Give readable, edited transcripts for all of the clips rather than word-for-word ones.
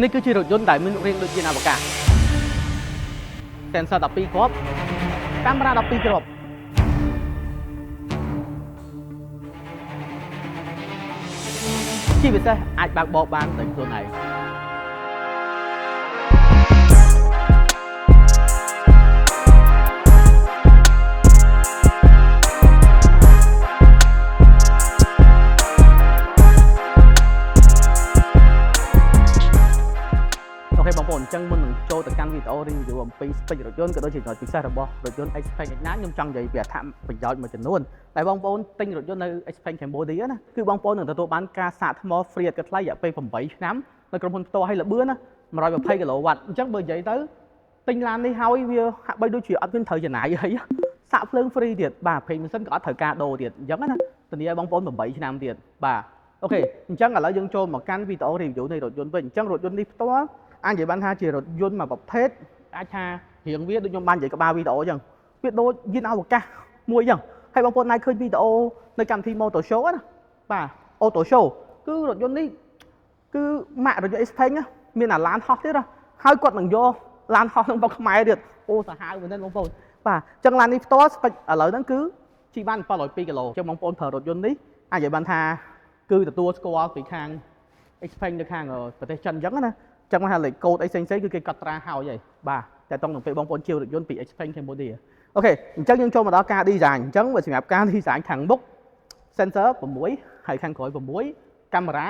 នេះគឺជារថយន្តដែលមានរូបរាងដូចជាអវកាស sensor 12 គ្រាប់ កាមេរ៉ា 12 គ្រាប់ ជាពិសេសអាចបើកបរបានដោយខ្លួនឯង បងប្អូនអញ្ចឹងមុននឹងចូលទៅកាន់វីដេអូ review អំពី spec រថយន្តក៏ដូចជាចំណុចពិសេសរបស់រថយន្ត Xpeng X9 ខ្ញុំចង់និយាយពីអត្ថប្រយោជន៍មួយចំនួនតែបងប្អូនទិញរថយន្តនៅ Xpeng Cambodia ណាគឺបងប្អូននឹងទទួលបានការសាកថ្ម free ឥតគិតថ្លៃរយៈពេល 8 ឆ្នាំនៅក្រុមហ៊ុនផ្ទាល់ឲ្យល្បឿនណា 120 kW អញ្ចឹងបើនិយាយទៅទិញឡាននេះហើយវាហាក់បីដូចជាអត់មានត្រូវចំណាយអីសាកភ្លើង free ទៀតបាទប្រេងម៉ាស៊ីនក៏អត់ត្រូវការដូរទៀតអញ្ចឹងណាធានាឲ្យបងប្អូន 8 ឆ្នាំទៀតបាទអូខេអញ្ចឹងឥឡូវយើងចូលមកកាន់វីដេអូ review នៃរថយន្តវិញអញ្ចឹងរថយន្តនេះផ្ទាល់អាចនិយាយបានថាជារថយន្តមួយប្រភេទអាចថារៀងវាដូចខ្ញុំបាននិយាយក្បាលវីដេអូអញ្ចឹងវាដូចយានអវកាសមួយអញ្ចឹងហើយបងប្អូនអាចឃើញវីដេអូនៅកម្មវិធី Motor Show ណាបាទ Auto Show គឺរថយន្តនេះគឺម៉ាករថយន្ត Xpeng មានអាឡានហោះទៀតហើយគាត់នឹងយកឡានហោះនឹងមកខ្មែរទៀតអូសាហាវមែនទេបងប្អូនបាទអញ្ចឹងឡាននេះផ្ទាល់ស្ពេចឥឡូវហ្នឹងគឺជិះបាន702គីឡូអញ្ចឹងបងប្អូនប្រើរថយន្តនេះអាចនិយាយបានថាគឺទទួលស្គាល់ពីខាង Xpeng នៅខាងប្រទេសចិនអញ្ចឹងណាចឹងមកថាលេខកូដអីផ្សេងៗគឺគេកត់ត្រាហើយហើយបាទតែតោះនឹងពេលបងប្អូនជាវរថយន្តពី Xpeng Cambodia អូខេអញ្ចឹងយើងចូលមកដល់ការ design អញ្ចឹងសម្រាប់ការ design ខាងមុខ sensor 6ហើយខាងក្រោយ6កាមេរ៉ា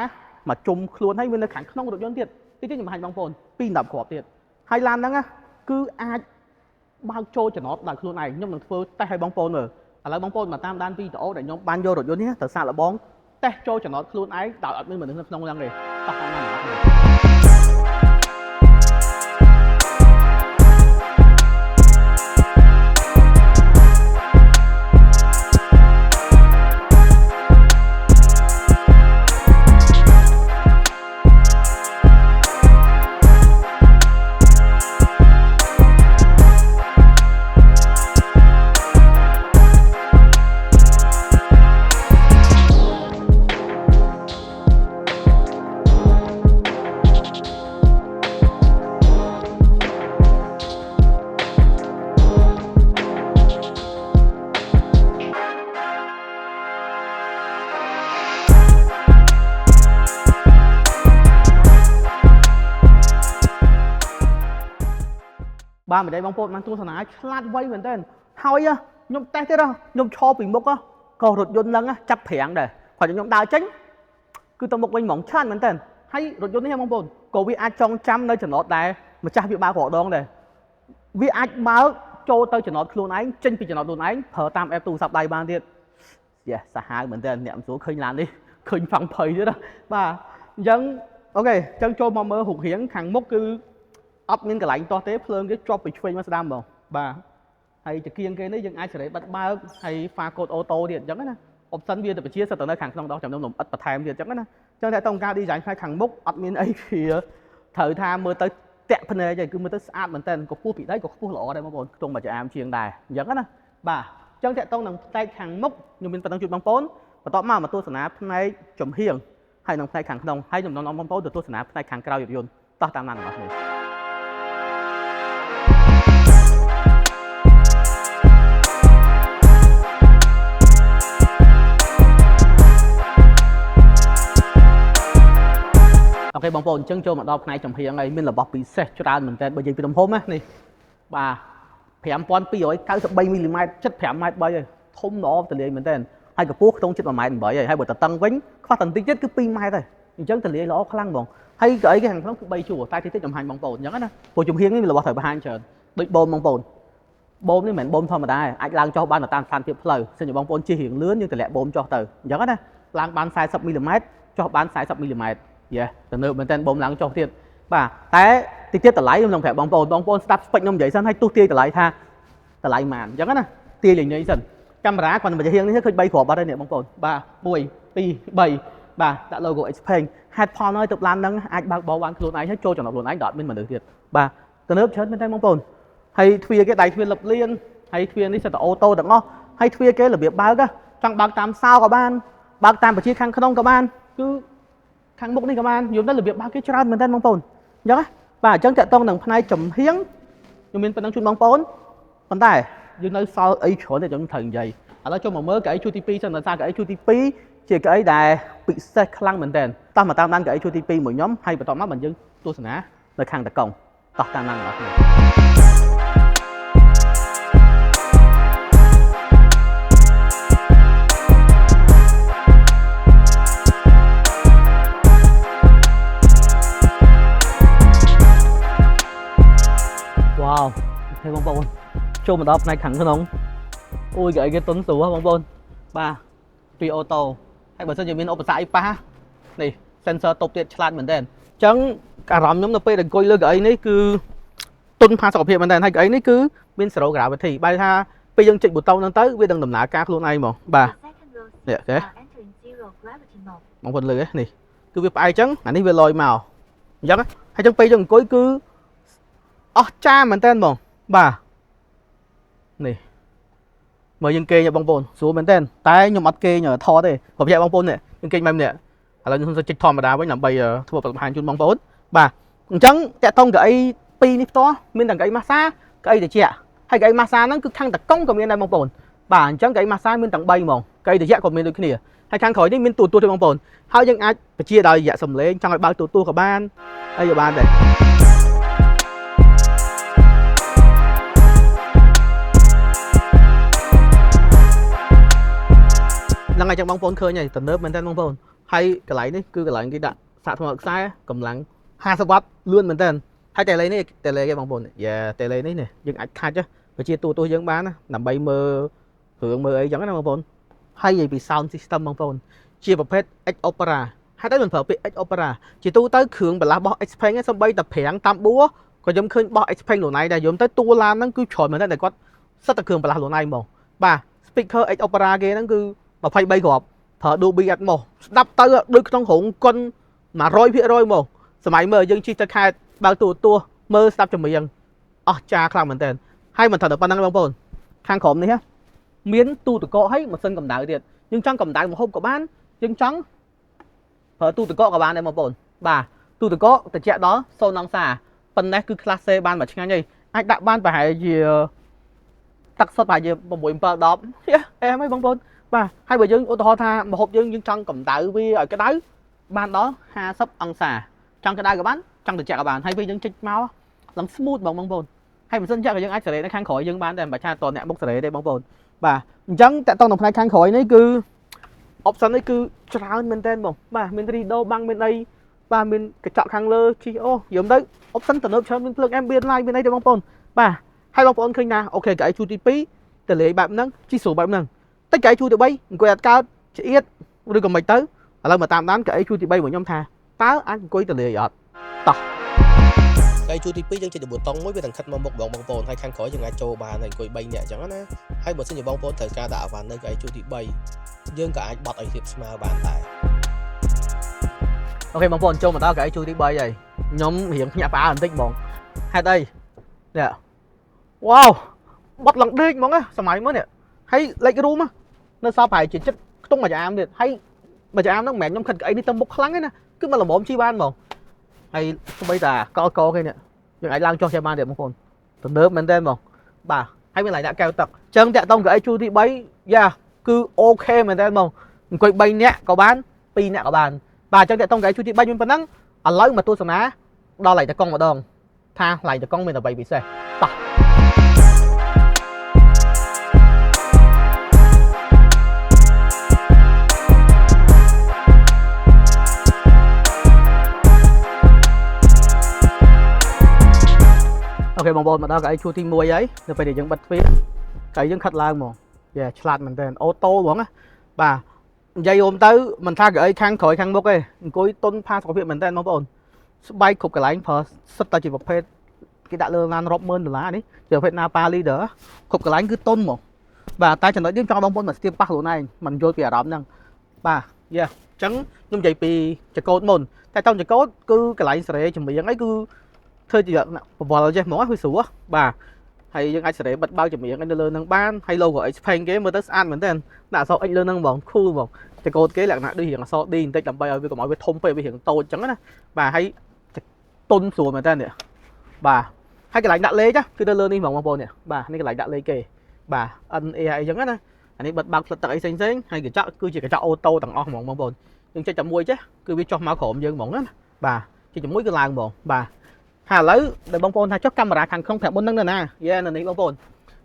មកជុំខ្លួនហើយមាននៅខាងក្នុងរថយន្តទៀតតិចៗខ្ញុំបង្ហាញបងប្អូន2 10គ្រាប់ទៀតហើយឡានហ្នឹងគឺអាចបើកចូលចំណតដោយខ្លួនឯងខ្ញុំនឹងធ្វើតេស្តឲ្យបងប្អូនមើលឥឡូវបងប្អូនមកតាមដានវីដេអូដែលខ្ញុំបានយករថយន្តនេះទៅសាកល្បងតេស្តចូលចំណតខ្លួនឯងដោយអត់មានមនុស្សនៅក្នុងហ្នឹងទេតោះតាមណាបាទមិនដេញបងប្អូនបានទស្សនាឆ្លាតវៃមែនទែនហើយខ្ញុំតេស្តទៀតខ្ញុំឈរពីមុខក៏រថយន្តហ្នឹងចាប់ប្រាំងដែរគាត់ខ្ញុំដើរចេញគឺទៅមុខវិញហ្មងឆ្លាតមែនទែនហើយរថយន្តនេះបងប្អូនក៏វាអាចចងចាំនៅចំណតដែលម្ចាស់វាបើករដងដែរវាអាចបើកចូលទៅចំណតខ្លួនឯងចេញពីចំណតខ្លួនឯងប្រើតាម app ទូរស័ព្ទដៃបានទៀតសាហាវមែនទែនអ្នកមិនស្រួលឃើញឡាននេះឃើញផាំងភ័យទៀតបាទអញ្ចឹងអូខេអញ្ចឹងចូលមកមើលរូបរាងខាងមុខគឺអត់មានកន្លែងតោះទេភ្លើងគេជាប់ពីឆ្វេងមកស្ដាំបងបាទហើយចង្គៀងគេនេះយើងអាចសេរីបិទបើកហើយ pha code auto ទៀតអញ្ចឹងណា option វាទៅជាសិតទៅនៅខាងក្នុងដោះចំណុំលំអិតបន្ថែមទៀតអញ្ចឹងណាអញ្ចឹងតែតោះការ design ផ្នែកខាងមុខអត់មានអីវាត្រូវថាមើលទៅតាក់ភ្នែកហើយគឺមើលទៅស្អាតមែនតើក៏ខ្ពស់ពីដៃក៏ខ្ពស់ល្អដែរបងប្អូនខ្ទង់មួយចាមជាងដែរអញ្ចឹងណាបាទអញ្ចឹងតាក់តងនឹងផ្នែកខាងមុខខ្ញុំមានប៉ុណ្ណឹងជួយបងប្អូនបន្ទាប់មកទស្សនាផ្នែកចំហៀងហើយនឹងផ្នែកខាងក្នុងហើយចំណងបងប្អូនទៅទស្សនាផ្នែកខាងក្រៅរថយន្តតោះតាមណារបស់នេះអូខេបងប្អូនអញ្ចឹងចូលមកដល់ផ្នែកចំហៀងហើយមានរបស់ពិសេសច្រើនមែនតើបើនិយាយពីទំហំណានេះបាទ5293មីលីម៉ែត្រ75ម៉ែត្រ3ហើយធំល្អទលាយមែនតើហើយកម្ពស់ខ្ទង់7ម៉ែត្រ8ហើយបើតតឹងវិញខ្វះតន្តិចទៀតគឺ2ម៉ែត្រហើយអញ្ចឹងទលាយល្អខ្លាំងហ្មងហើយក៏អីគេខាងក្នុងគឺ3ជួរតែតិចតិចចំហាញបងប្អូនអញ្ចឹងណាព្រោះចំហៀងនេះមានរបស់ត្រូវបង្ហាញច្រើនដូចបូមបងប្អូនបូមនេះមិនមែនបូមធម្មតាទេអាចឡើងចុះបានតាមស្ថានភាពផ្លូវសិនជាបងប្អូនជិះរៀងលឿនយើងតម្លាក់បូមចុះទៅអញ្ចឹងណាឡើងបាន40មីលីម៉ែត្រចុះបាន40មីលីម៉ែត្រទៅនៅមែនតើបូមឡើងចុះទៀតបាទតែតិចទៀតតម្លៃខ្ញុំនឹងប្រាប់បងប្អូនស្ដាប់ស្ពេចខ្ញុំនិយាយសិនហើយទោះទាយតម្លៃថាតម្លៃប៉ុន្មានអញ្ចឹងណាទាយលេងសិនកាមេរ៉ាគាត់មកជាងនេះឃើញ3គ្រាប់បាត់ហើយនេះបងប្អូនបាទ1 2 3បាទដាក់ logo Xpeng ហេតុផលហើយទៅឡានហ្នឹងអាចបើកបោបានខ្លួនឯងហើយចូលចំណតខ្លួនឯងដល់អត់មានមនុស្សទៀតបាទទំនើបច្រើនមែនតើបងប្អូនហើយទ្វារគេដៃទ្វារលឹបលៀនហើយទ្វារនេះសិតតែអូតូទាំងអស់ហើយទ្វារគេរបៀបបើកចង់បើកតាមសោក៏បានបើកតាមបញ្ជាខាងក្នុងក៏បានគឺខាងមុខនេះក៏បានយល់ទៅរបៀបបើកគេច្រើនមែនតើបងប្អូនអ ចឹងបាទអញ្ចឹងតកតងនឹងផ្នែកចំហៀងខ្ញុំមានប៉ុណ្ណឹងជូនបងប្អូនប៉ុន្តែយើងនៅសល់អីច្រើនទៀតខ្ញុំត្រូវនិយាយឥឡូវចូលមកមើលកៅអីជួរទី2សិនដោយសារកៅអីជួរទី2ជាកៅអីដែលពិសេសខ្លាំងមែនទែនតោះមកតាមដានកៅអីជួរទី2មួយខ្ញុំហើយបន្តមកបើយើងទស្សនានៅខាងតកងតោះតាមដានបងប្អូនវ៉ាវហើយបងប្អូនចូលមកដល់ផ្នែកខាងក្នុងអូយកៅអីគេទុនស្រួលបងប្អូនបាទពីអូតូហើយបើសិនជាមានឧបសគ្គអីប៉ះនេះ sensor តុបទៀតឆ្លាតមែនទែនអញ្ចឹងអារម្មណ៍ខ្ញុំនៅពេលដែលអង្គុយលើកៅអីនេះគឺទុនផាសុខភាពមែនទែនហើយកៅអីនេះគឺមាន zero gravity បែរថាពេលយើងចុចប៊ូតុងហ្នឹងទៅវានឹងដំណើរការខ្លួនឯងហ្មងបាទនេះទេបងប្អូនលើនេះគឺវាផ្អែកអញ្ចឹងអានេះវាលយមកអញ្ចឹងហើយអញ្ចឹងពេលយើងអង្គុយគឺអស់ចាមែនទែនហ្មងបាទនេះមើលយើងគេងបងប្អូនស្រួលមែនទែនតែខ្ញុំអត់គេងថតទេព្រោះប្រយ័ត្នបងប្អូននេះយើងគេងបែបនេះឥឡូវខ្ញុំសុំចុចធម្មតាវិញដើម្បីធ្វើបង្ហាញជូនបងប្អូនបាទអញ្ចឹងតាក់ទងកៅអីពីរនេះផ្ទាល់មានទាំងកៅអីម៉ាស្សាកៅអីត្រជាក់ហើយកៅអីម៉ាស្សាហ្នឹងគឺខាងតកង់ក៏មានដែរបងប្អូនបាទអញ្ចឹងកៅអីម៉ាស្សាមានទាំង3ហ្មងកៅអីត្រជាក់ក៏មានដូចគ្នាហើយខាងក្រោយនេះមានទូទួទេបងប្អូនហើយយើងអាចបញ្ជាដោយរយៈសំឡេងចង់ឲ្យបើកទូទួក៏បានហើយក៏បានដែរហ្នឹងហើយចឹងបងប្អូនឃើញហើយទំនើបមែនតើបងប្អូនហើយកន្លែងនេះគឺកន្លែងគេដាក់សាកថ្មខ្សែកម្លាំង50វ៉ាត់លឿនមែនតើហើយតេឡេនេះតេឡេគេបងប្អូនយ៉ាតេឡេនេះយើងអាចខាច់បញ្ជាទូយើងបានណាដើម្បីមើលរឿងមើលអីចឹងណាបងប្អូនហើយនិយាយពី sound system បងប្អូនជាប្រភេទ X Opera ហើយតែមិនប្រើពាក្យ X Opera ជាទូទៅគ្រឿងបន្លាស់របស់ Xpeng ហ្នឹងសំបីតែប្រាំងតាមបួរក៏ខ្ញុំឃើញរបស់ Xpeng ខ្លួនឯងដែរយំទៅតួឡានហ្នឹងគឺច្រើនមែនតើគាត់សិតតែគ្រឿងបន្លាស់ខ្លួនឯងហ្មងបាទ speaker X Opera គេហ្នឹងគឺ23គ្រាប់ប្រើ Dolby Atmos ស្ដាប់ទៅដូចក្នុងរោងកុន 100% មកសម័យមើលយើងជិះទៅខេត្តបើកទូមើលស្ដាប់ចម្រៀងអស់ចាខ្លាំងមែនតើហើយមិនត្រូវតែប៉ុណ្្នឹងបងប្អូនខាងក្រោមនេះមានទូទឹកកកហើយម៉ាស៊ីនកម្ដៅទៀតយើងចង់កម្ដៅម្ហូបក៏បានយើងចង់ប្រើទូទឹកកកក៏បានដែរបងប្អូនបាទទូទឹកកកត្រជាក់ដល់0អង្សាប៉ុណ្ណេះគឺ class C បានមួយឆ្ងាញ់ហើយអាចដាក់បានប្រហែលជាទឹកសុទ្ធប្រហែលជា6 7 10អែមហើយបងប្អូនបាទហើយបើយើងឧទាហរណ៍ថាម្ហូបយើងចង់កម្ដៅវាឲ្យក្ដៅបានដល់50អង្សាចង់ក្ដៅក៏បានចង់ត្រជាក់ក៏បានហើយពេលយើងចុចមកឡើង smooth បងប្អូនហើយមិនសិនចាក់ក៏យើងអាចសេរីនៅខាងក្រោយយើងបានដែរមិនបាច់ថាតអ្នកមុខសេរីទេបងប្អូនបាទអញ្ចឹងតើតោះនៅផ្នែកខាងក្រោយនេះគឺ option នេះគឺច្រើនមែនតើបងបាទមាន 3D បាំងមានអីបាទមានកញ្ចក់ខាងលើជីអូយំទៅ option ទំនើបច្រើនមានភ្លើង ambient light មានអីទេបងប្អូនបាទហើយបងប្អូនឃើញណាអូខេកៅអីជួរទី2តលេបែបហ្នឹងជីស្រួលបែបហ្នឹងតិចកៅអីជួរទី3អង្គុយអត់កើតឆ្អៀតឬក៏មិនទៅឥឡូវមកតាមដានកៅអីជួរទី3របស់ខ្ញុំថាតើអាចអង្គុយតលេអត់តោះកៅអីជួរទី2យើងចុចប៊ូតុងមួយវានឹងខិតមកមុខបងប្អូនហើយខាងក្រោយយើងអាចចូលបានហើយអង្គុយ3នាក់អញ្ចឹងណាហើយបើសិនជាបងប្អូនត្រូវការដាក់អាវ៉ាន់នៅកៅអីជួរទី3យើងក៏អាចបត់ឲ្យរៀបស្មើបានដែរអូខេបងប្អូនចូលមកដល់កៅអីជួរទី3ហើយខ្ញុំរៀងភ្ញាក់ផ្អើលបន្តិចហ្មងហេតុអីនេះវ៉ាវបត់ឡើងដេកហ្មងសម័យមើលនេះហើយលេខរូមនៅសល់ប្រហែលជាចិត្តខ្ទង់មួយអាមទៀតហើយមួយអាមហ្នឹងមិនមែនខ្ញុំខិតកៅអីនេះទៅមុខខ្លាំងទេណាគឺមកល្មមជីបានហ្មងហើយស្បីតាកគេនេះយើងអាចឡើងចុះចេះបានទៀតបងប្អូនទំនើបមែនតើហ្មងបាទហើយមានកន្លែងដាក់កែវទឹកអញ្ចឹងតាក់តងកៅអីជួរទី3យ៉ាគឺអូខេមែនតើហ្មងអង្គុយ3នាក់ក៏បាន2នាក់ក៏បានបាទអញ្ចឹងតាក់តងកៅអីជួរទី3មានប៉ុណ្ណឹងឥឡូវមកទស្សនាដល់ឡៃតកង់ម្ដងថាឡៃតកង់មានអ្វីពិសេសតោះអូខេបងប្អូនមកដល់កៅអីជួរទី1ហើយនៅពេលដែលយើងបិទទ្វារកៅយើងខិតឡើងហ្មងយ៉ាឆ្លាតមែនតើអូតូហ្មងណាបាទនិយាយរួមទៅមិនថាកៅអីខាងក្រោយខាងមុខទេអង្គុយតុនផាសុខភាពមែនតើបងប្អូនស្បែកគ្រប់កន្លែងប្រើសិតតែជាប្រភេទគេដាក់លើឡានរាប់ម៉ឺនដុល្លារនេះជាប្រភេទ Napa Leader គ្រប់កន្លែងគឺតុនហ្មងបាទតែចំណុចយើងចង់បងប្អូនមកស្ទាបប៉ះខ្លួនឯងមិនយល់ពីអារម្មណ៍ហ្នឹងបាទយ៉ាអញ្ចឹងខ្ញុំនិយាយពីចកោតមុនតែតោះចកោតគឺកន្លែងសេរីចម្រៀងអីគឺធ្វើជាបវល់ចេះហ្មងវាស្រួលបាទហើយយើងអាចសេរីបិទបើកចម្រៀងនៅលើនឹងបានហើយ logo Xpeng គេមើលទៅស្អាតមែនទែនដាក់អក្សរ X លើនឹងហ្មង cool ហ្មងចកោតគេលក្ខណៈដូចរៀងអក្សរ D បន្តិចដើម្បីឲ្យវាកុំឲ្យវាធំពេកវារៀងតូចអញ្ចឹងណាបាទហើយ តុនស្រួលមែនតើនេះបាទហើយកន្លែងដាក់លេខគឺទៅលើនេះហ្មងបងប្អូននេះបាទនេះកន្លែងដាក់លេខគេបាទ NA អីចឹងណាអានេះបិទបើកផ្លិតទឹកអីផ្សេងហើយកញ្ចក់គឺជាកញ្ចក់អូតូទាំងអស់ហ្មងបងប្អូនយើងចុចតែមួយចេះគឺវាចុះមកក្រោមយើងហ្មងណាបាទចុចជាមួយគឺឡើងហ្មងបាទហើយឥឡូវដែលបងប្អូនថាចុះកាមេរ៉ាខាងក្នុងប្រាប់មុនហ្នឹងណាយេនៅនេះបងប្អូន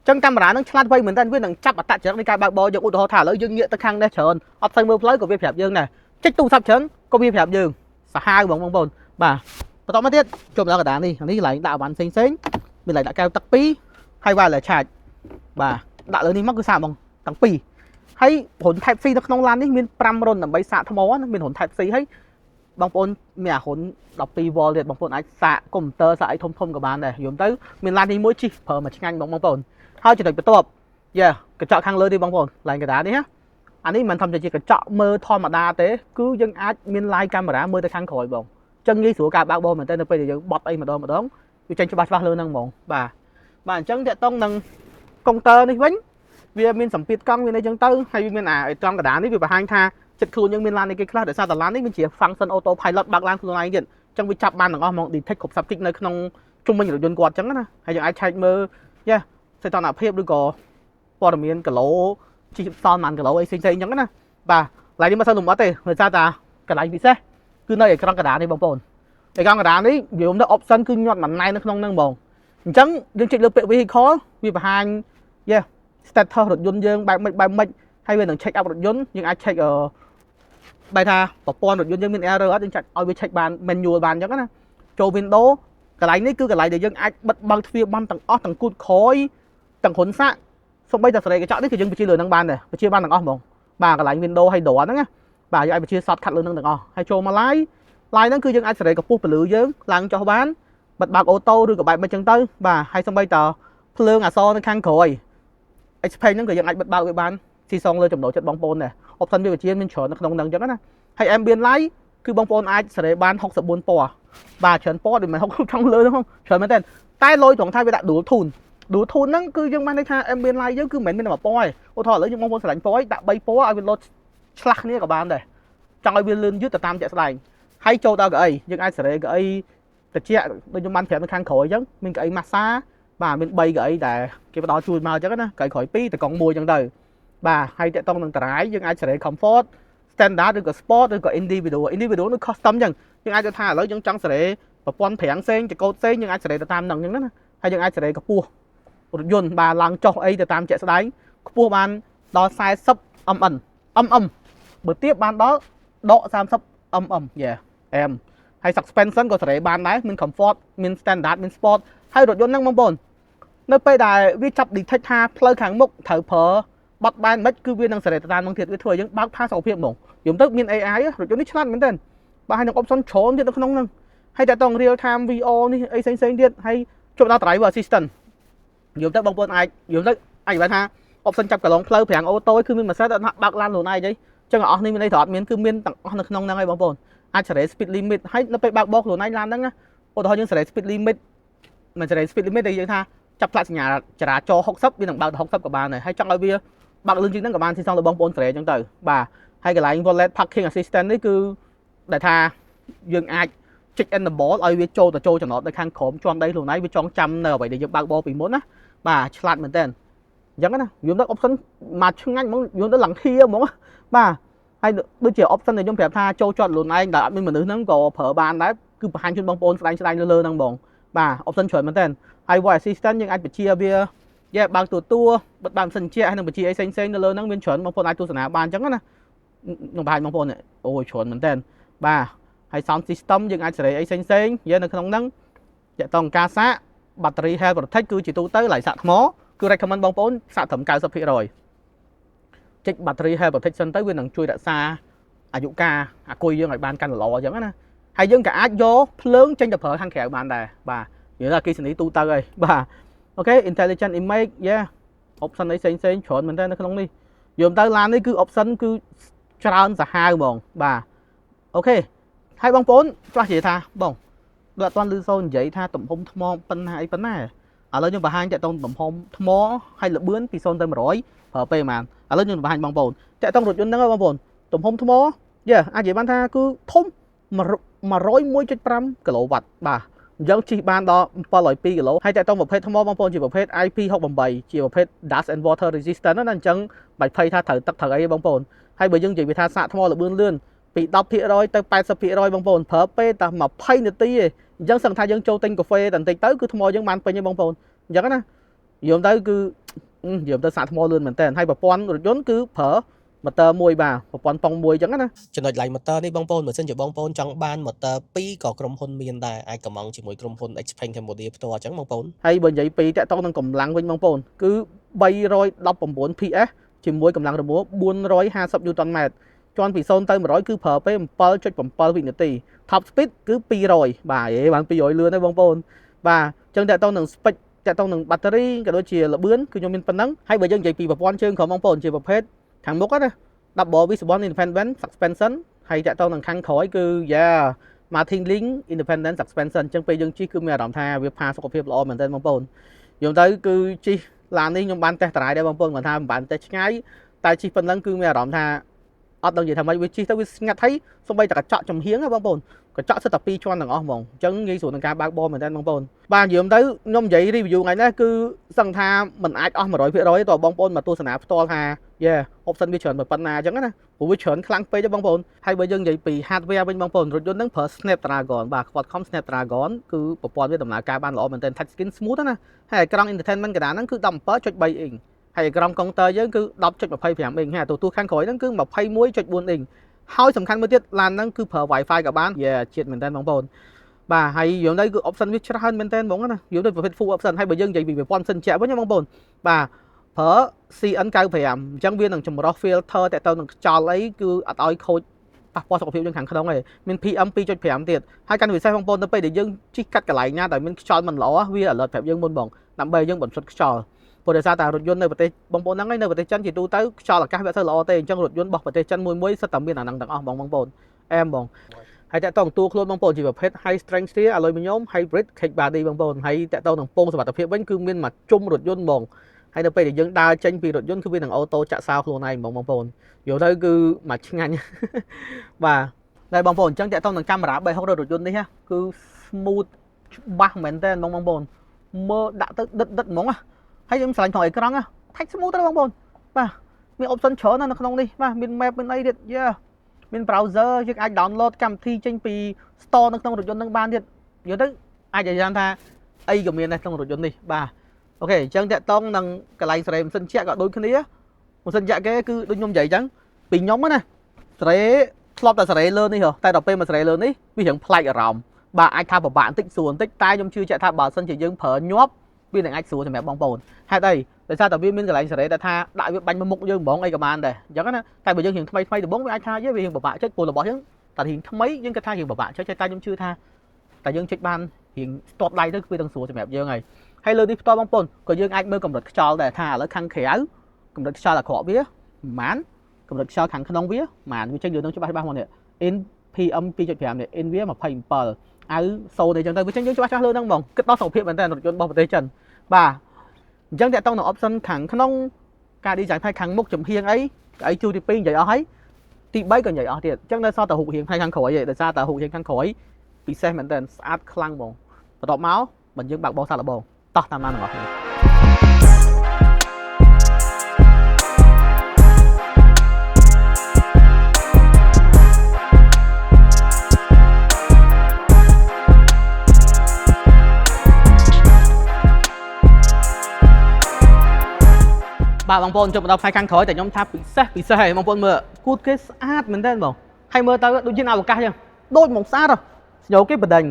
ចឹងកាមេរ៉ានឹងឆ្លាតវៃមែនតើវានឹងចាប់អត្តចរិតនៃការបើកបរយើងឧទាហរណ៍ថាឥឡូវយើងងាកទៅខាងនេះច្រើនអត់ស្ូវមើលផ្លូវក៏វាប្រាប់យើងដែរចុចទូរស័ព្ទច្រើនក៏វាប្រាប់យើងសាហាវបងប្អូនបាទបន្តមកទៀតជុំដល់កណ្ដាលនេះកន្លែងដាក់អវ៉ាន់ផ្សេងមានកន្លែងដាក់កែវទឹក2ហើយ wireless charge បាទដាក់លើនេះមកគឺសាកហ្មងទាំងពីរហើយរុន Type C នៅក្នុងឡាននេះមាន5រុនដើម្បីសាកថ្មណាមានរុន Type C ហើយបងប្អូនមានអារុន12 V ទៀតបងប្អូនអាចសាកកុំព្យូទ័រសាកអីធំក៏បានដែរយល់ទៅមានឡានទី1ជិះប្រើមួយឆ្ងាញ់បងប្អូនហើយចំណុចបន្ទាប់យ៉ាកញ្ចក់ខាងលើនេះបងប្អូនឡើងកណ្ដាលនេះណាអានេះមិនធម្មតាជាកញ្ចក់មើលធម្មតាទេគឺយើងអាចមាន live camera មើលទៅខាងក្រោយបងចឹងងាយស្រួលការបើកបរមែនតើនៅពេលដែលយើងបត់អីម្ដងវាចេញច្បាស់លើហ្នឹងហ្មងបាទអញ្ចឹងតាក់ទងនឹងកុងទ័រនេះវិញវាមានសម្ពាធកង់វាអីចឹងទៅហើយវាមានអាត្រង់កណ្ដាលនេះវាបង្ហាញថាចិត្តខ្លួនយើងមានឡាននេះគេខ្លះដោយសារតែឡាននេះវាជា function auto pilot បើកឡានខ្លួនឯងទៀតអញ្ចឹងវាចាប់បានទាំងអស់ហ្មង detect គ្រប់ subject នៅក្នុងជុំវិញរថយន្តគាត់អញ្ចឹងណាហើយយើងអាច check មើលយ៉ាសីតុណ្ហភាពឬក៏ព័ត៌មានគីឡូជិះសល់ប៉ុន្មានគីឡូអីផ្សេងៗអញ្ចឹងណាបាទកន្លែងនេះមិនសូវលំអិតទេដោយសារតែកន្លែងពិសេសគឺនៅឯក្រង់កណ្ដាលនេះបងប្អូនឯក្រង់កណ្ដាលនេះនិយាយទៅ option គឺញាត់មួយណែនៅក្នុងហ្នឹងហ្មងអញ្ចឹងយើងចុចលើពាក្យ vehicle វាបង្ហាញ status រថយន្តយើងបែបម៉េចហើយវានឹង check up រថយន្តយើងអាច check បែរថាប្រព័ន្ធរថយន្តយើងមាន error អត់យើងចាត់ឲ្យវា check បាន manual បានអញ្ចឹងណាចូល window កន្លែងនេះគឺកន្លែងដែលយើងអាចបិទបើកទ្វារបានទាំងអស់ទាំងគូតក្រោយទាំងហ៊ុនសាក់សូម្បីតែសេរីកញ្ចក់នេះគឺយើងបញ្ជាលើហ្នឹងបានដែរបញ្ជាបានទាំងអស់ហ្មងបាទកន្លែង window ហើយ door ហ្នឹងណាបាទយើងអាចបញ្ជា shortcut លើហ្នឹងទាំងអស់ហើយចូលមក live ហ្នឹងគឺយើងអាចសេរីកម្ពស់ពលឺយើងឡើងចុះបានបិទបើកអូតូឬក៏បែបមិនចឹងទៅបាទហើយសូម្បីតែភ្លើងអក្សរនៅខាងក្រោយ Xpeng ហ្នឹងក៏យើងអាចបិទបើកវាបានស៊ីសងលើចំណូលចិត្តបងប្អូនដែរ option វាជាមានច្រើននៅក្នុងហ្នឹងអញ្ចឹងណាហើយ ambient light គឺបងប្អូនអាចសេរីបាន64ពណ៌បាទច្រើនពណ៌ដូចមិន60ខាងលើហ្នឹងច្រើនមែនទេតែលយត្រង់ថាវាដាក់ dual tone ហ្នឹងគឺយើងបានន័យថា ambient light យើងគឺមិនមែនមានតែ1ពណ៌ទេឧទាហរណ៍ឥឡូវយើងបងប្អូនស្រឡាញ់ពណ៌ឯងដាក់3ពណ៌ឲ្យវាលោតឆ្លាស់គ្នាក៏បានដែរចង់ឲ្យវាលឿនយឺតទៅតាមជាក់ស្ដែងហើយចូលដល់កៅអីយើងអាចសេរីកៅអីត្រជាក់ដូចខ្ញុំបានប្រាប់នៅខាងក្រោយអញ្ចឹងមានកៅអី massage បាទមាន3កៅអីដែលគេផ្ដល់ជួយមកអញ្ចឹងណាកៅអីក្រោយ2តកង់1អញ្ចឹងទៅបាទហើយតាក់ទងនឹងតារាយយើងអាចសេរី comfort standard ឬក៏ sport ឬក៏ individual គឺ custom អញ្ចឹងយើងអាចទៅថាឥឡូវយើងចង់សេរីប្រព័ន្ធប្រាំងផ្សេងចកោតផ្សេងយើងអាចសេរីទៅតាមហ្នឹងអញ្ចឹងណាហើយយើងអាចសេរីកម្ពស់រថយន្តបាទឡើងចុះអីទៅតាមជាក់ស្ដែងខ្ពស់បានដល់40 mm បើទៀបបានដល់ដក30 mm ហើយ suspension ក៏សេរីបានដែរមាន comfort មាន standard មាន sport ហើយរថយន្តហ្នឹងបងប្អូននៅពេលដែលវាចាប់ detect ថាផ្លូវខាងមុខត្រូវប្រើបត់បែនមិនគឺវានឹងសេរីទៅតាមនឹងទៀតវាធ្វើឲ្យយើងបើកផាសុខភាពហ្មងយំទៅមាន AI រថយន្តនេះឆ្លាតមែនទែនបាទហើយនឹង option ច្រើនទៀតនៅក្នុងហ្នឹងហើយតែតង real time VR នេះអីផ្សេងៗទៀតហើយជួបដល់ driver assistant យំទៅបងប្អូនអាចយំទៅអាចនិយាយថា option ចាប់កន្លងផ្លូវប្រាំងអូតូគឺមានមួយសេតថាបើកឡានខ្លួនឯងអីចឹងអស់នេះមានន័យថាអត់មានគឺមានទាំងអស់នៅក្នុងហ្នឹងហើយបងប្អូនអាចសេរី speed limit ហើយនៅពេលបើកបោកខ្លួនឯងឡានហ្នឹងឧទាហរណ៍យើងសេរី speed limit មិនសេរី speed limit ដែលយើងថាចាប់ផ្លាកសញ្ញាចរាចរណ៍60វានឹងបើកទៅ60ក៏បានដែរហើយចង់ឲ្យវាបើកលឿនជាងហ្នឹងក៏បានស៊ីសងទៅបងប្អូនស្រែអញ្ចឹងទៅបាទហើយកន្លែង valet parking assistant នេះគឺដែលថាយើងអាច check in the ball ឲ្យវាចូលចំណតនៅខាងក្រោមជាន់ដីខ្លួនឯងវាចងចាំនៅអ្វីដែលយើងបើកបរពីមុនណាបាទឆ្លាតមែនតើអញ្ចឹងណាយល់ទៅ option មកឆ្ងាញ់ហ្មងយល់ទៅឡើងធាហ្មងបាទហើយដូចជា option ដែលខ្ញុំប្រាប់ថាចូលចតខ្លួនឯងដែលអត់មានមនុស្សហ្នឹងក៏ប្រើបានដែរគឺបង្ហាញជូនបងប្អូនស្ដែងលើហ្នឹងហ្មងបាទ option ច្រើនមែនតើហើយ voice assistant យើងអាចបញ្ជាវាបើកតួបិទបើកសិនជាហើយនឹងបញ្ជាអីផ្សេងនៅលើហ្នឹងមានច្រើនបងប្អូនអាចទស្សនាបានអញ្ចឹងណាខ្ញុំបង្ហាញបងប្អូនអូច្រើនមែនតើបាទហើយ sound system យើងអាចសេរីអីផ្សេងនៅក្នុងហ្នឹងតាក់ទងការសាក battery health protect គឺជាទូទៅឡៃសាក់ថ្មគឺ recommend បងប្អូនសាកត្រឹម 90% ចុច battery health protection ទៅវានឹងជួយរក្សាអាយុកាលអាគុយយើងឲ្យបានកាន់ល្អអញ្ចឹងណាហើយយើងក៏អាចយកភ្លើងចេញទៅប្រើខាងក្រៅបានដែរបាទនិយាយថាអគ្គិសនីទូទៅហើយបាទអូខេ intelligent image option អីផ្សេងច្រើនមែនតើនៅក្នុងនេះយល់ទៅឡាននេះគឺ option គឺច្រើនសាហាវហ្មងបាទអូខេហើយបងប្អូនច្បាស់និយាយថាបងដូចអត់ទាន់ឮសូននិយាយថាទំហំថ្មប៉ុណ្ណាអីប៉ុណ្ណាឥឡូវខ្ញុំបង្ហាញតាក់ទងទំហំថ្មហើយលឿនពី0ទៅ100ប្រើពេលប៉ុន្មានឥឡូវខ្ញុំបង្ហាញបងប្អូនតាក់ទងរថយន្តហ្នឹងបងប្អូនទំហំថ្មអាចនិយាយបានថាគឺធំ101.5 គីឡូវ៉ាត់បាទ dân chỉ ban đó bao loại pi kilo hay tại trong một phép thâm mô băng phôn chỉ một phép IP68 chỉ một phép dust and water resistant nó nên chẳng bài phây tha thử tập thử ấy băng phôn hay bởi dân chỉ vì tha xạ thâm mô là bươn lươn bị đọc thị rồi tới 80 thị rồi băng phôn phở pê ta mà phây nữa tí dân sẵn thay dân châu tinh cà phê tận tịch tới cứ thâm mô dân ban phây như băng phôn dân á dùm tới cứ dùm tới xạ thâm mô lươn mình tên hay bà pon rồi dốn cứ phở mà tờ mùi bà pon pong mùi chẳng áចំណុច like មកតើនេះបងប្អូនបើសិនជាបងប្អូនចង់បានមកតើ2ក៏ក្រុមហ៊ុនមានដែរអាចកម្មង់ជាមួយក្រុមហ៊ុន Xpeng Cambodia ផ្ទាល់អញ្ចឹងបងប្អូន ហើយបើនិយាយពីតកតងនឹងកម្លាំងវិញបងប្អូនគឺ319 PS ជាមួយកម្លាំងរមួ450 Newton mét ជាន់ពី0ទៅ100គឺប្រើពេល 7.7 វិនាទី Top speed គឺ200បាទហេបាន200លឿនហើយបងប្អូនបាទអញ្ចឹងតកតងនឹង spec តកតងនឹង battery ក៏ដូចជាល្បឿនគឺខ្ញុំមានប៉ុណ្ណឹងហើយបើយើងនិយាយពីប្រព័ន្ធជើងក្រុមបងប្អូនជាប្រភេទខាងមុខណា Double Visible Independent Suspension ហើយតកតងនឹងខាងក្រោយគឺ Martin Link Independent Suspension អញ្ចឹងពេលយើងជិះគឺមានអារម្មណ៍ថាវាផាសុខភាពល្អមែនទែនបងប្អូនយល់ទៅគឺជិះឡាននេះខ្ញុំបានតេស្តតារាយដែរបងប្អូនគាត់ថាមិនបានតេស្តឆ្ងាយតែជិះប៉ុណ្ណឹងគឺមានអារម្មណ៍ថាអត់ដឹងនិយាយថាម៉េចវាជិះទៅវាស្ងាត់ហើយសូម្បីតែកញ្ចក់ចំហៀងហ៎បងប្អូនកញ្ចក់សិតតែ2ជាន់ទាំងអស់ហ្មងអញ្ចឹងងាយស្រួលក្នុងការបើកបរមែនទែនបងប្អូនបាទនិយាយទៅខ្ញុំនិយាយ review ថ្ងៃនេះគឺសឹងថាមិនអាចអស់ 100% តើបងប្អូនមកទស្សនាផ្ទាល់ថា option វាច្រើនប៉ុណ្ណាអញ្ចឹងណាព្រោះវាច្រើនខ្លាំងពេកទេបងប្អូនហើយបើយើងនិយាយពី hardware វិញបងប្អូនរថយន្តហ្នឹងប្រើ Snapdragon បាទ Qualcomm Snapdragon គឺប្រព័ន្ធវាដំណើរការបានល្អមែនទែន touch screen smooth ណាហើយអេក្រង់ entertainment កណ្ដាលហ្នឹងគឺ 17.3 អ៊ីងហើយអេក្រង់កុងទ័រយើងគឺ 10.25 អ៊ីងហើយទូខាងក្រោយហ្នឹងគឺ 21.4 អ៊ីងហើយសំខាន់មួយទៀតឡានហ្នឹងគឺប្រើ Wi-Fi ក៏បានជាតិមែនទែនបងប្អូនបាទហើយយើងទៅគឺ option វាច្រើនមែនទែនហ្មងណាយើងទៅប្រភេទ full option ហើយបើយើងនិយាយពីប្រព័ន្ធសិនជាក់វិញបងប្អូនបាទប្រើ CN95 អញ្ចឹងវានឹងចម្រោះ filter តទៅនឹងខ្យល់អីគឺអត់ឲ្យខូចប៉ះពាល់សុខភាពយើងខាងក្នុងទេមាន PM 2.5 ទៀតហើយកាន់ពិសេសបងប្អូនទៅពេលដែលយើងជិះកាត់កន្លែងណាដែលមានខ្យល់មិនល្អវា alert ប្រាប់យើងមុនបងដើម្បីយើងបន្សុទ្ធខ្យល់ព្រោះដោយសារតែរថយន្តនៅប្រទេសបងប្អូនហ្នឹងឯងនៅប្រទេសចិនជាទូទៅខ្យល់អាកាសវាអត់សូវល្អទេអញ្ចឹងរថយន្តរបស់ប្រទេសចិនមួយសិតតែមានអាហ្នឹងទាំងអស់បងប្អូនអែមបងហើយតើតើតួខ្លួនបងប្អូនជាប្រភេទ high strength steel aluminum hybrid cage body បងប្អូនហើយតើតើនឹងពងសុវត្ថិភាពវិញគឺមានមួយជុំរថយន្តហ្មងហើយនៅពេលដែលយើងដើរចេញពីរថយន្តគឺវានឹងអូតូចាក់សោខ្លួនឯងបងប្អូនយល់ទៅគឺមកឆ្ងាញ់បាទតែបងប្អូនអញ្ចឹងតើតើនឹងកាមេរ៉ា360រថយន្តនេះគឺ smooth ច្បាស់មែនតើបងប្អូនមើលដាក់ទៅដិតហ្មងហើយខ្ញុំឆ្លាញ់ផងអេក្រង់Touch smooth ទៅបងប្អូនបាទមាន option ច្រើននៅក្នុងនេះបាទមាន map មានអីទៀតមាន browser យើងអាច download កម្មវិធីចេញពី store នៅក្នុងរថយន្តនឹងបានទៀតយល់ទៅអាចនិយាយថាអីក៏មានដែរក្នុងរថយន្តនេះបាទអូខេអញ្ចឹងតាក់តងនឹងកន្លែងសេរីម៉ាស៊ីនជាក់ក៏ដូចគ្នាម៉ាស៊ីនជាក់គេគឺដូចខ្ញុំនិយាយអញ្ចឹងពីខ្ញុំណាសេរីធ្លាប់តែសេរីលើនេះហ៎តែដល់ពេលមកសេរីលើនេះវារៀងប្លែកអារម្មណ៍បាទអាចថាពិបាកបន្តិចស្រួលបន្តិចតែខ្ញុំជឿជាក់ថាបើសិនជាយើងប្រើញាប់វានឹងអាចស្រួលសម្រាប់បងប្អូនហេតុអីដោយសារតែវាមានកន្លែងសេរីតែថាដាក់វាបាញ់មកមុខយើងហ្មងអីក៏បានដែរអញ្ចឹងណាតែបើយើងរៀងថ្មីដំបូងវាអាចថាវារៀងពិបាកចុចពលរបស់យើងតែរៀងថ្មីយើងគិតថារៀងពិបាកចុចតែខ្ញុំជឿថាតែយើងចុចបានរៀងស្ទាត់ដៃទៅគឺវានឹងស្រួលសម្រាប់យើងហើយលើនេះផ្ទាល់បងប្អូនក៏យើងអាចមើលកម្រិតខ្យល់ដែរថាឥឡូវខាងក្រៅកម្រិតខ្យល់អាក្រក់វាប្រហែលកម្រិតខ្យល់ខាងក្នុងវាប្រហែលវាចេញលើនឹងច្បាស់មកនេះ in PM 2.5 នេះ in វា27អៅសូនអីចឹងទៅវាចេញយើងច្បាស់លើហ្នឹងហ្មងគិតដល់សុខភាពមែនតើរថយន្តរបស់ប្រទេសចិនបាទអញ្ចឹងតើតោះនៅ option ខាងក្នុងការ design ផ្នែកខាងមុខចំហៀងអីជួទី2និយាយអស់ហើយទី3ក៏និយាយអស់ទៀតអញ្ចឹងនៅសល់តែរូបរាងផ្នែកខាងក្រោយឯងដោយសារតែរូបរាងខាងក្រោយពិសេសមែនតើស្អាតខ្លាំងហ្មងបន្ទាប់មកបើយើងបើកបោះសាកល្បងតោះតាមណាទាំងអស់គ្នាបាទបងប្អូនជុំមកដល់ផ្នែកខាងក្រោយតែខ្ញុំថាពិសេសហើយបងប្អូនមើលគូតគេស្អាតមែនតើបងហើយមើលទៅដូចជាអវកាសចឹងដូចមកស្អាតស្ញោគេបដិញ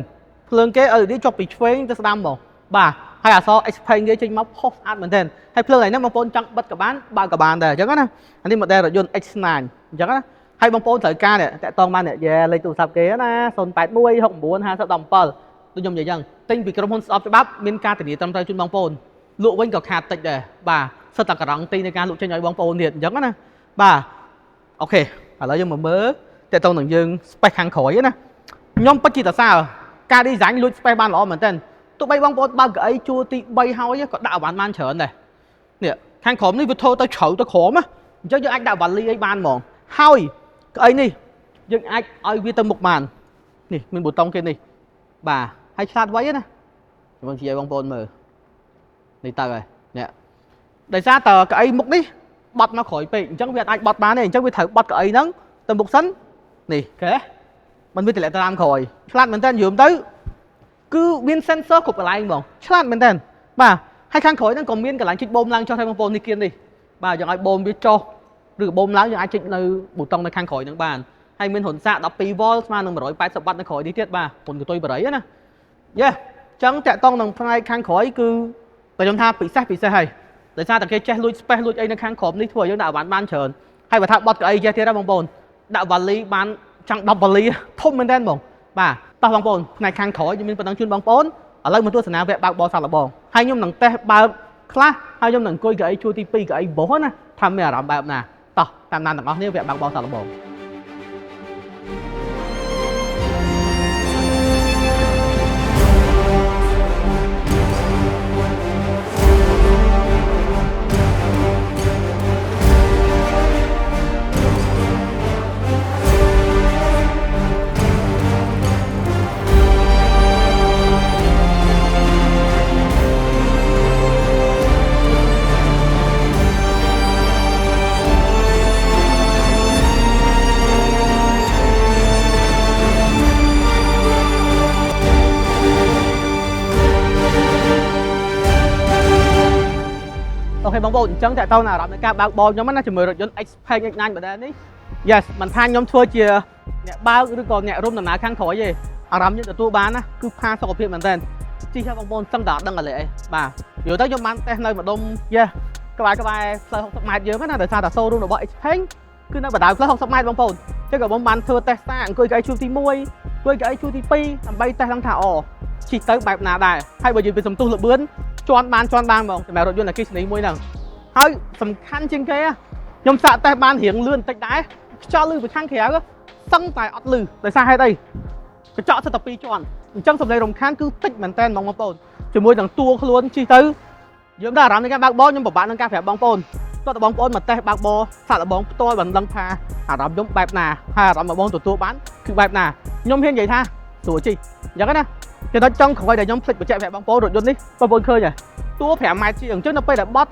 ភ្លើងគេ LED ជាប់ពីឆ្វេងទៅស្ដាំបងបាទហើយអក្សរ Xpeng គេចេញមកផុសស្អាតមែនតើហើយភ្លើងហ្នឹងបងប្អូនចង់បិទក៏បានបើកក៏បានដែរអញ្ចឹងណាអានេះ model រថយន្ត X9 អញ្ចឹងណាហើយបងប្អូនត្រូវការនេះតាក់តងបាននេះលេខទូរស័ព្ទគេណា081 69 50 17ដូចខ្ញុំនិយាយអញ្ចឹងទិញពីក្រុមហ៊ុនស្អប់ច្បាប់មានការធានាត្រឹមត្រូវជូនបងប្អូនលក់វិញក៏ខាតតិចដែរបាទសិតតែការ៉ង់ទីនៃការលក់ចេញឲ្យបងប្អូនទៀតអញ្ចឹងណាបាទអូខេឥឡូវយើងមកមើលតើតើនឹងយើង space ខាងក្រោយណាខ្ញុំពិតជាតសើការ design លួច space បានល្អមែនតើទោះបីបងប្អូនបើកកៅអីជួរទី3ហើយក៏ដាក់អវ៉ាន់បានច្រើនដែរនេះខាងក្រោមនេះវាធ្វើទៅជ្រៅទៅក្រោមណាអញ្ចឹងយើងអាចដាក់វ៉ាលីអីបានហ្មងហើយកៅអីនេះយើងអាចឲ្យវាទៅមុខបាននេះមានប៊ូតុងគេនេះបាទ hay chat váy nè vâng chị bong bồn mở đi tờ rồi nè để ra tờ cái mục đi bật nó khỏi bị chẳng việc anh bật bán này chẳng việc thử bật cái nắng tầm mục sắn nè kế mình biết tỷ lệ ta làm khỏi chat mình tên dùm tới cứ viên sensor cục lại anh bảo chat mình tên bà hay khăn khỏi nó còn viên cả lạnh chích bom lang cho thêm bong bồn đi kia đi bà chẳng ai bom biết cho rồi bom láng chẳng ai chích nơi bụt tông nơi khăn khỏi những bàn hay mình hồn xạ đập pivot mà nó rồi bay sập bắt nó khỏi đi tiết bà hồn của tôi bà đấy nè yeah chẳng chạy tông đằng phai khăn khỏi cứ tại trong tha bị xe hay để sao tại cái che lui space lui ấy nó khăn khổm đi thôi chứ đạo bán ban trơn hay và thằng bật cái ấy kia ra bong bồn đạo vật lý bán chẳng đọc vật lý thông mình đen bông bà tao bong bồn này khăn khỏi nhưng mình vẫn đang chuyên bong bồn ở đây mình tôi sẽ nào về bạc bò sao là bông hay nhung đằng te ba class hay nhung đằng coi cái chu tp cái bố nè tham mẹ làm bạc nè tao tam nan đằng đó nếu về bạc bò sao là bông អូខេបងប្អូនអញ្ចឹងតើតើអារម្មណ៍នៃការបើកបរខ្ញុំណាជាមួយរថយន្ត Xpeng X9 បែបនេះ Yes មិនថាខ្ញុំធ្វើជាអ្នកបើកឬក៏អ្នករួមដំណើរខាងក្រោយទេអារម្មណ៍ខ្ញុំទទួលបានណាគឺផាសុខភាពមែនទែនជិះឲ្យបងប្អូនសឹងតែអត់ដឹងអាលេអីបាទយល់ទៅខ្ញុំបានតេស្តនៅម្ដុំ Yes ក្បែរផ្លូវ60ម៉ែត្រយើងណាដោយសារតែ showroom របស់ Xpeng គឺនៅបណ្ដោយផ្លូវ60ម៉ែត្របងប្អូនអញ្ចឹងក៏បងបានធ្វើតេស្តតាអង្គុយកៅជួរទី1អង្គុយកៅជួរទី2ដើម្បីតេស្តឡើងថាជិះទៅបែបណាដែរហើយបើនិយាយពីសំទុះលបឿនជន់បានហ្មងសម្រាប់រថយន្តអគ្គិសនីមួយហ្នឹងហើយសំខាន់ជាងគេខ្ញុំសាកតេស្តបានរៀងលឿនបន្តិចដែរខ្យល់លឺពីខាងក្រៅសឹងតែអត់លឺដោយសារហេតុអីកញ្ចក់សិតតែ2ជាន់អញ្ចឹងសំឡេងរំខានគឺតិចមែនតើបងប្អូនជាមួយនឹងតួខ្លួនជិះទៅយើងតែអារម្មណ៍នៃការបើកបរខ្ញុំពិបាកនឹងការប្រាប់បងប្អូនតោះតែបងប្អូនមកតេស្តបើកបរសាក់លបងផ្ទាល់បានដឹងថាអារម្មណ៍ខ្ញុំបែបណាហើយអារម្មណ៍របស់បងទទួលបានគឺបែបណាខ្ញុំហ៊ាននិយាយថាស្រួលជិះអញ្ចឹងណាចំណុចចុងក្រោយដែលខ្ញុំភ្លេចបញ្ជាក់ប្រាប់បងប្អូនរថយន្តនេះបងប្អូនឃើញហើយតួ5ម៉ែត្រជាងអញ្ចឹងនៅពេលដែលបត់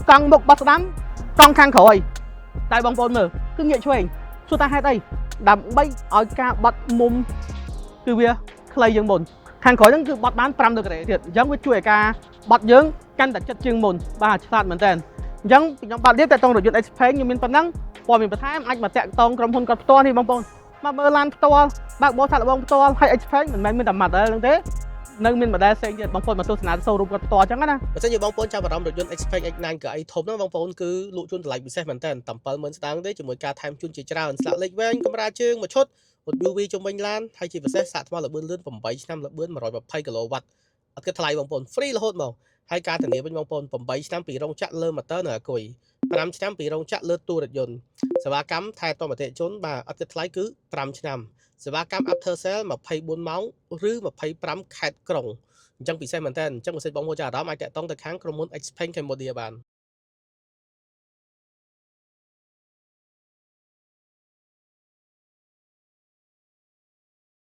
កង់មុខបត់ស្ដាំកង់ខាងក្រោយតែបងប្អូនមើលគឺងាកឆ្វេងសួរថាហេតុអីដើម្បីឲ្យការបត់មុំគឺវាខ្លីជាងមុនខាងក្រោយហ្នឹងគឺបត់បាន5ដឺក្រេទៀតអញ្ចឹងវាជួយឲ្យការបត់យើងកាន់តែចិត្តជាងមុនបាទឆ្លាតមែនតើអញ្ចឹងខ្ញុំបាត់ទៀតតែតង់រថយន្ត Xpeng ខ្ញុំមានប៉ុណ្ណឹងព័ត៌មានបន្ថែមអាចមកតាក់ទងក្រុមហ៊ុនគាត់ផ្ទាល់នេះបងប្អូនមកមើលឡានផ្ទាល់បើកបោះសាក់លបងផ្ទាល់ហើយ Xpeng មិនមែនមានតែ model ហ្នឹងទេនៅមាន model ផ្សេងទៀតបងប្អូនមកទស្សនា showroom គាត់ផ្ទាល់អញ្ចឹងណាបើសិនជាបងប្អូនចាប់អារម្មណ៍រថយន្ត Xpeng X9 ក៏អីធំហ្នឹងបងប្អូនគឺលក់ជូនតម្លៃពិសេសមែនតើ70000ស្តង់ទេជាមួយការថែមជូនជាច្រើនស្លាកលេខវែងកម្រាលជើងមួយឈុតរថ UV ជុំវិញឡានហើយជាពិសេសសាកថ្មល្បឿនលឿន8ឆ្នាំល្បឿន120គីឡូវ៉ាត់អត់គិតថ្លៃបងប្អូន free រហូតមកហើយការធានាវិញបងប្អូន8ឆ្នាំពីរោងចក្រលើម៉ូទ័រនៅអាគុយ5ឆ្នាំពីរោងចក្រលើតួរថយន្តសេវាកម្មថែទាំអតិថិជនបាទអត់គិតថ្លៃគឺ5ឆ្នាំសេវាកម្ម after sale 24ម៉ោងឬ25ខែក្រុងអញ្ចឹងពិសេសមែនតើអញ្ចឹងបើសិនបងប្អូនចាប់អារម្មណ៍អាចតាក់ទងទៅខាងក្រុមហ៊ុន Xpeng Cambodia បាន